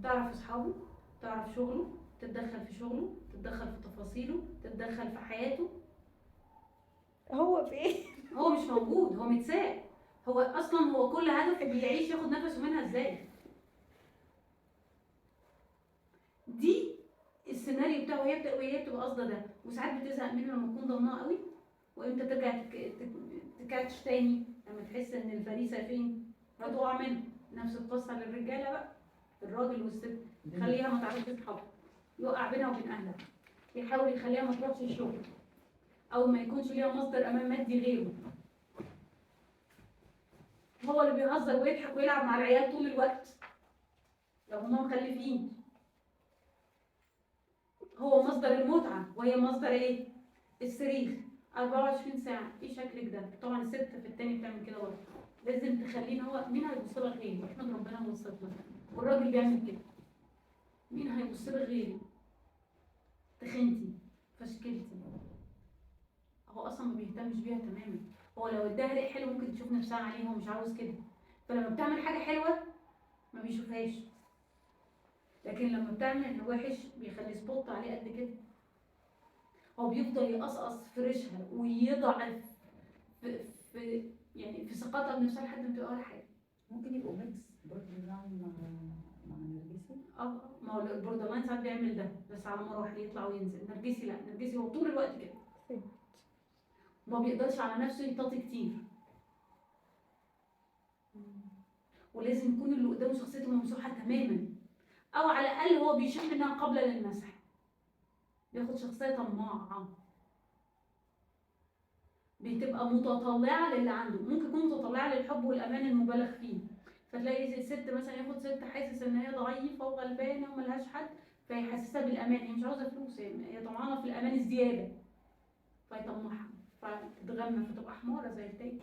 تعرف اصحابه، تعرف شغله، تتدخل في شغله، تتدخل في تفاصيله، تتدخل في حياته. هو في ايه؟ هو مش موجود، هو متساب. هو اصلا هو كل هدفه بيعيش ياخد نفسه منها ازاي. دي السيناريو بتاعه، وهي بتبقى قاصده ده. وساعات بتزهق منه لما تكون ضمنها قوي، وامتى ترجع تكاتش تاني لما تحس ان الفريسه فين هتقع منها. نفس القصه للرجاله بقى، الراجل والست، يخليها ما تعرفش تصحى، يوقع بينها وبين اهلها، يحاول يخليها ما تروحش الشغل، او ما يكونش ليها مصدر امان مادي غيره. هو اللي بيهزر ويضحك ويلعب مع العيال طول الوقت لو هما مخلفين. هو مصدر المتعه وهي مصدر ايه؟ الصريخ 24 ساعه. ايه شكلك ده؟ طبعا الست في التاني بتعمل كده برضه. لازم تخليه هو مين هيبص لك غيري؟ احمد ربنا هو الصدق. والراجل بيعمل كده، مين هيبص لك غيري؟ تخنتي، فشكلتي. هو اصلا ما بيهتمش بيها تماما. هو لو اداها ريق حلو ممكن تشوف نفسها عليه، هو مش عاوز كده. فلما بتعمل حاجه حلوه ما بيشوفهاش، لكن لما بتعمل وحش بيخلي سبوت عليه قد كده. هو بيفضل يقصقص في ريشها ويضعف في, يعني في ثقتها بنفسها لحد ما تبقى ولا حاجه. ممكن يبقوا ميكس بوردرلاين مع نرجسي. ما هو البوردر لاين ساعات بيعمل ده بس على مراحل، يطلع وينزل. نرجسي لا، نرجسي هو طول الوقت كده، ما بيقدرش على نفسه يطاطي كتير. ولازم يكون اللي قدامه شخصيته ممسوحه تماما، او على الاقل هو بيشوف انها قابله للمسح. بياخد شخصيه طماعه، بتبقى متطلعه للي عنده. ممكن تكون متطلعه للحب والامان المبالغ فيه. فتلاقي ست مثلا ياخد ست حاسس ان هي ضعيفه وغلبانه وملهاش حد، فيحسسها بالامان. هي مش عاوزه فلوس، هي طمعانه في الامان الزياده، فيطمعها فتتغنى فتبقى حماره زي التاني.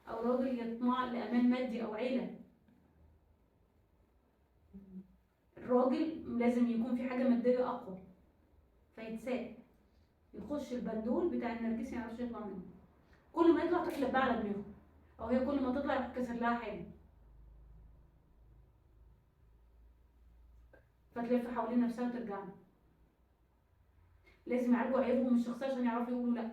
او راجل يطمع لامان مادي او عيله. الراجل لازم يكون في حاجه ماديه اقوى فيتساب، يخش البندول بتاع النرجسي ما يعرفش يطلع منه. كل ما يطلع تقلب بقى على دماغه، او هي كل ما تطلع يتكسر لها حاجه فتلف حوالين نفسها وترجع له. لازم يعالجوا عيوبهم الشخصيه عشان يعرفوا يقولوا لا.